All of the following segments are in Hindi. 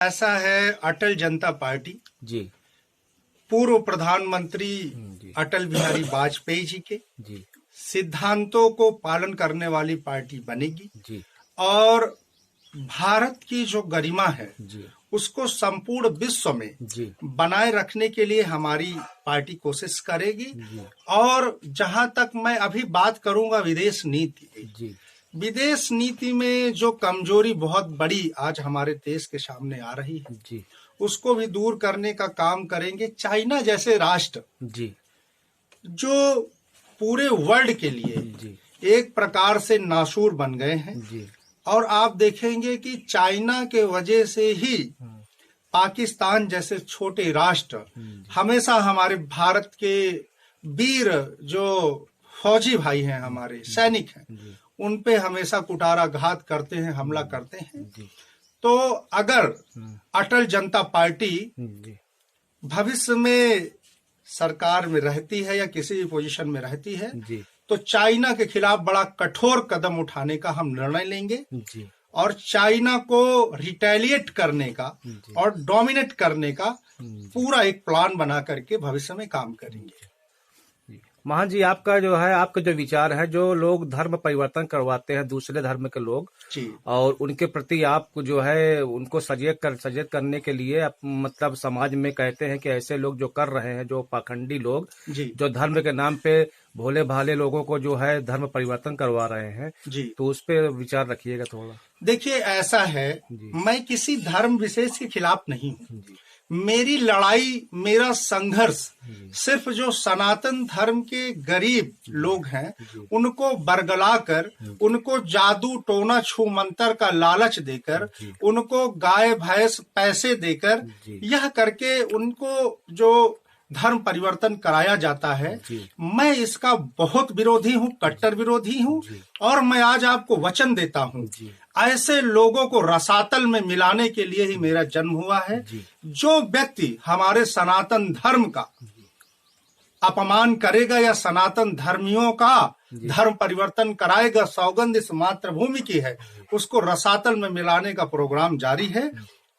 ऐसा है अटल जनता पार्टी जी पूर्व प्रधानमंत्री जी अटल बिहारी वाजपेयी जी के जी सिद्धांतों को पालन करने वाली पार्टी बनेगी जी और भारत की जो गरिमा है जी उसको संपूर्ण विश्व में जी बनाए रखने के लिए हमारी पार्टी कोशिश करेगी। जी और जहां तक मैं अभी बात करूंगा विदेश नीति की, जी विदेश नीति में जो कमजोरी बहुत बड़ी आज हमारे देश के सामने आ रही है जी उसको भी दूर करने का काम करेंगे। चाइना जैसे राष्ट्र जी जो पूरे वर्ल्ड के लिए जी एक प्रकार से नासूर बन गए हैं जी और आप देखेंगे कि चाइना के वजह से ही पाकिस्तान जैसे छोटे राष्ट्र हमेशा हमारे भारत के वीर जो फौजी भाई हैं, हमारे सैनिक हैं, उन पे हमेशा कुठाराघात करते हैं, हमला करते हैं। जी तो अगर अटल जनता पार्टी जी भविष्य में सरकार में रहती है या किसी भी पोजीशन में रहती है जी तो चाइना के खिलाफ बड़ा कठोर कदम उठाने का हम निर्णय लेंगे जी और चाइना को रिटेलिएट करने का और डोमिनेट करने का पूरा एक प्लान बना करके भविष्य में काम करेंगे। महान जी, आपका जो है, आपका जो विचार है, जो लोग धर्म परिवर्तन करवाते हैं दूसरे धर्म के लोग जी और उनके प्रति आप जो है उनको सचेत करने के लिए मतलब समाज में कहते हैं कि ऐसे लोग जो कर रहे हैं, जो पाखंडी लोग जी जो धर्म के नाम पे भोले भाले लोगों को जो है धर्म परिवर्तन करवा रहे हैं, जी तो उस पे विचार रखिएगा थोड़ा। देखिए, ऐसा है, मैं किसी धर्म विशेष के खिलाफ नहीं हूँ। जी मेरी लड़ाई, मेरा संघर्ष सिर्फ जो सनातन धर्म के गरीब लोग हैं उनको बरगला कर, उनको जादू टोना छू मंतर का लालच देकर, उनको गाय भैंस पैसे देकर, यह करके उनको जो धर्म परिवर्तन कराया जाता है, मैं इसका बहुत विरोधी हूँ, कट्टर विरोधी हूँ। और मैं आज आपको वचन देता हूँ, ऐसे लोगों को रसातल में मिलाने के लिए ही मेरा जन्म हुआ है। जो व्यक्ति हमारे सनातन धर्म का अपमान करेगा या सनातन धर्मियों का धर्म परिवर्तन कराएगा, सौगंध इस मातृभूमि की है, उसको रसातल में मिलाने का प्रोग्राम जारी है।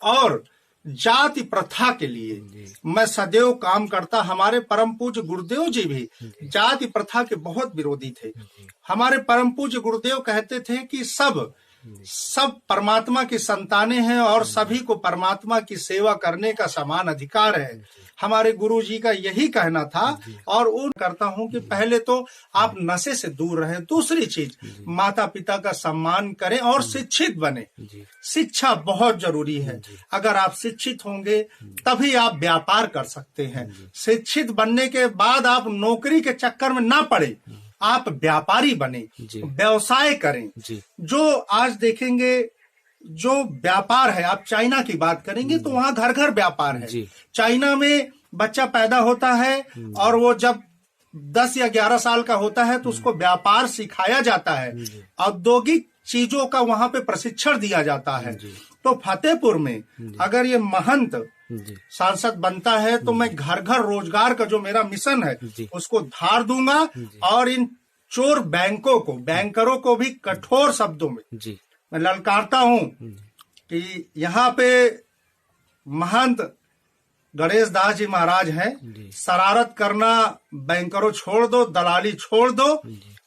और जाति प्रथा के लिए मैं सदैव काम करता। हमारे परम पूज्य गुरुदेव जी भी जाति प्रथा के बहुत विरोधी थे। हमारे परम पूज्य गुरुदेव कहते थे कि सब परमात्मा की संतानें हैं और सभी को परमात्मा की सेवा करने का समान अधिकार है। हमारे गुरु जी का यही कहना था। और वो करता हूं कि पहले तो आप नशे से दूर रहें, दूसरी चीज माता पिता का सम्मान करें और शिक्षित बने। शिक्षा बहुत जरूरी है। अगर आप शिक्षित होंगे तभी आप व्यापार कर सकते हैं। शिक्षित बनने के बाद आप नौकरी के चक्कर में ना पड़े, आप व्यापारी बने, व्यवसाय करें। जो आज देखेंगे जो व्यापार है, आप चाइना की बात करेंगे तो वहां घर घर व्यापार है। चाइना में बच्चा पैदा होता है और वो जब 10 या 11 साल का होता है तो उसको व्यापार सिखाया जाता है, औद्योगिक चीजों का वहां पे प्रशिक्षण दिया जाता है। तो फतेहपुर में अगर ये महंत सांसद बनता है तो मैं घर घर रोजगार का जो मेरा मिशन है उसको धार दूंगा और इन चोर बैंकों को, बैंकरों को भी कठोर शब्दों में मैं ललकारता हूं कि यहाँ पे महंत गणेश दास जी महाराज हैं, शरारत करना बैंकरों छोड़ दो, दलाली छोड़ दो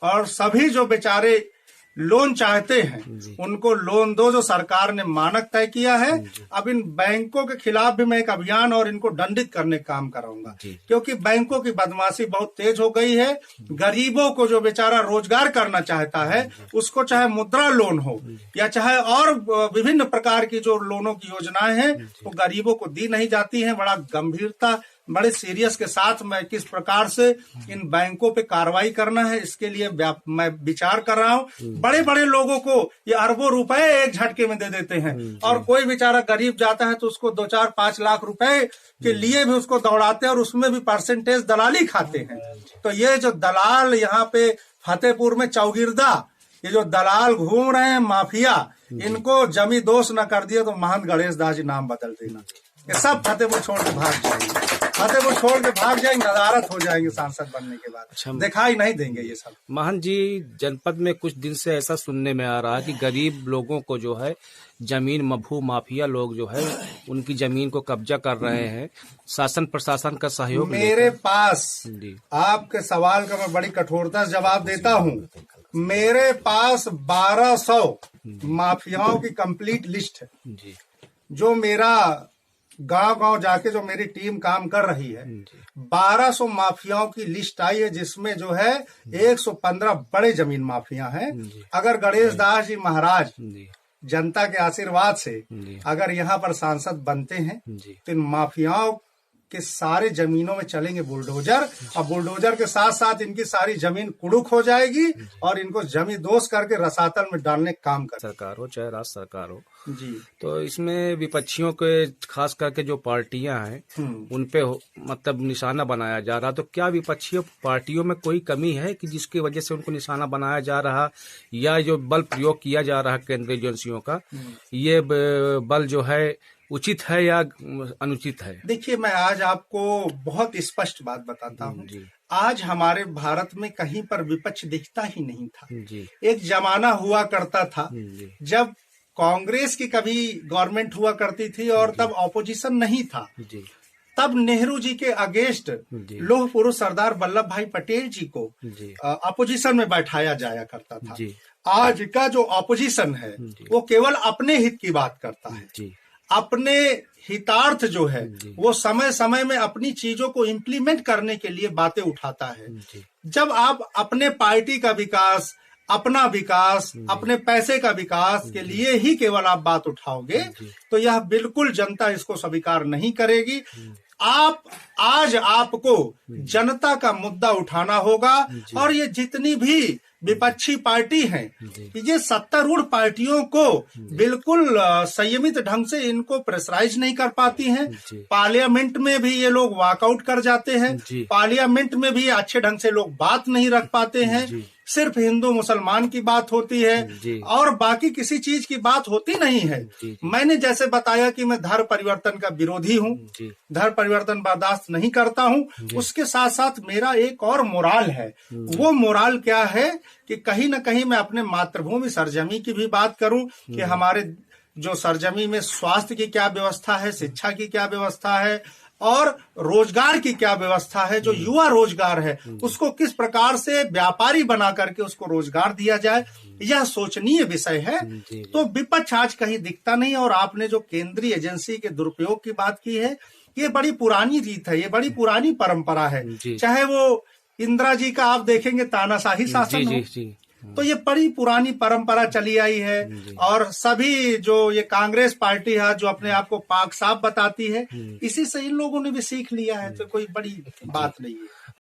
और सभी जो बेचारे लोन चाहते हैं उनको लोन दो, जो सरकार ने मानक तय किया है। अब इन बैंकों के खिलाफ भी मैं एक अभियान और इनको दंडित करने का काम कराऊंगा, क्योंकि बैंकों की बदमाशी बहुत तेज हो गई है। गरीबों को जो बेचारा रोजगार करना चाहता है उसको चाहे मुद्रा लोन हो या चाहे और विभिन्न प्रकार की जो लोनों की योजनाएं हैं वो गरीबों को दी नहीं जाती हैं। बड़ा गंभीरता, बड़े सीरियस के साथ मैं किस प्रकार से इन बैंकों पे कार्रवाई करना है इसके लिए मैं विचार कर रहा हूँ। बड़े बड़े लोगों को ये अरबों रुपए एक झटके में दे देते हैं और कोई बेचारा गरीब जाता है तो उसको 2-4-5 लाख रुपए के लिए भी उसको दौड़ाते हैं और उसमें भी परसेंटेज दलाली खाते हैं। तो ये जो दलाल यहाँ पे फतेहपुर में चौगिरदा, ये जो दलाल घूम रहे हैं, माफिया, इनको जमी दोष न कर दिया तो महंत गणेश दास जी नाम बदल देना। ये सब फतेहपुर छोड़ के भाग जाएंगे, फतेहपुर छोड़ के भाग जाएंगे, नदारत हो जाएंगे सांसद बनने के बाद। अच्छा। दिखाई नहीं देंगे ये सब। महंत जी, जनपद में कुछ दिन से ऐसा सुनने में आ रहा है कि गरीब लोगों को जो है जमीन मभू माफिया लोग जो है उनकी जमीन को कब्जा कर रहे हैं, शासन प्रशासन का सहयोग मेरे पास जी आपके सवाल का मैं बड़ी कठोरता से जवाब देता हूँ। मेरे पास 1200 माफियाओं की कंप्लीट लिस्ट है, जी जो मेरा गांव-गांव जाके जो मेरी टीम काम कर रही है। जी 1200 माफियाओं की लिस्ट आई है, जिसमें जो है 115 बड़े जमीन माफिया हैं। जी अगर गणेश दास जी महाराज जी जनता के आशीर्वाद से जी अगर यहाँ पर सांसद बनते हैं जी तो इन माफियाओं के सारे जमीनों में चलेंगे बुलडोजर, और बुलडोजर के साथ साथ इनकी सारी जमीन कुड़ुक हो जाएगी और इनको जमीन दोष करके रसातल में डालने का काम कर। सरकार हो चाहे राज्य सरकार हो, जी तो इसमें विपक्षियों के खास करके जो पार्टियां हैं उन पे मतलब निशाना बनाया जा रहा। तो क्या विपक्षी पार्टियों में कोई कमी है कि जिसकी वजह से उनको निशाना बनाया जा रहा, या जो बल प्रयोग किया जा रहा है केंद्रीय एजेंसियों का, ये बल जो है उचित है या अनुचित है? देखिए, मैं आज आपको बहुत स्पष्ट बात बताता हूँ। आज हमारे भारत में कहीं पर विपक्ष दिखता ही नहीं था। जी एक जमाना हुआ करता था जी जब कांग्रेस की कभी गवर्नमेंट हुआ करती थी और तब ऑपोजिशन नहीं था। जी तब नेहरू जी के अगेंस्ट जी लौह पुरुष सरदार वल्लभ भाई पटेल जी को जी अपोजिशन में बैठाया जाया करता था। जी आज का जो ऑपोजिशन है वो केवल अपने हित की बात करता है, जी अपने हितार्थ जो है वो समय समय में अपनी चीजों को इम्प्लीमेंट करने के लिए बातें उठाता है। जी जब आप अपने पार्टी का विकास, अपना विकास, अपने पैसे का विकास के लिए ही केवल आप बात उठाओगे तो यह बिल्कुल जनता इसको स्वीकार नहीं करेगी। आज आपको जनता का मुद्दा उठाना होगा, और ये जितनी भी विपक्षी पार्टी हैं, ये सत्तारूढ़ पार्टियों को बिल्कुल संयमित ढंग से इनको प्रेशराइज नहीं कर पाती हैं। पार्लियामेंट में भी ये लोग वॉकआउट कर जाते हैं, पार्लियामेंट में भी अच्छे ढंग से लोग बात नहीं रख पाते हैं। सिर्फ हिंदू मुसलमान की बात होती है और बाकी किसी चीज की बात होती नहीं है। मैंने जैसे बताया कि मैं धर्म परिवर्तन का विरोधी हूँ, धर्म परिवर्तन बर्दाश्त नहीं करता हूँ। उसके साथ साथ मेरा एक और मोराल है। वो मोराल क्या है कि कहीं ना कहीं मैं अपने मातृभूमि सरजमी की भी बात करूं कि हमारे जो सरजमी में स्वास्थ्य की क्या व्यवस्था है, शिक्षा की क्या व्यवस्था है और रोजगार की क्या व्यवस्था है। जो युवा रोजगार है उसको किस प्रकार से व्यापारी बना करके उसको रोजगार दिया जाए, यह सोचनीय विषय है। तो विपक्ष आज कहीं दिखता नहीं। और आपने जो केंद्रीय एजेंसी के दुरुपयोग की बात की है, ये बड़ी पुरानी रीत है, ये बड़ी पुरानी परंपरा है। चाहे वो इंदिरा जी का आप देखेंगे तानाशाही शासन हो, तो ये बड़ी पुरानी परंपरा चली आई है। और सभी जो ये कांग्रेस पार्टी है जो अपने आप को पाक साफ बताती है, इसी से इन लोगों ने भी सीख लिया है। तो कोई बड़ी बात नहीं है।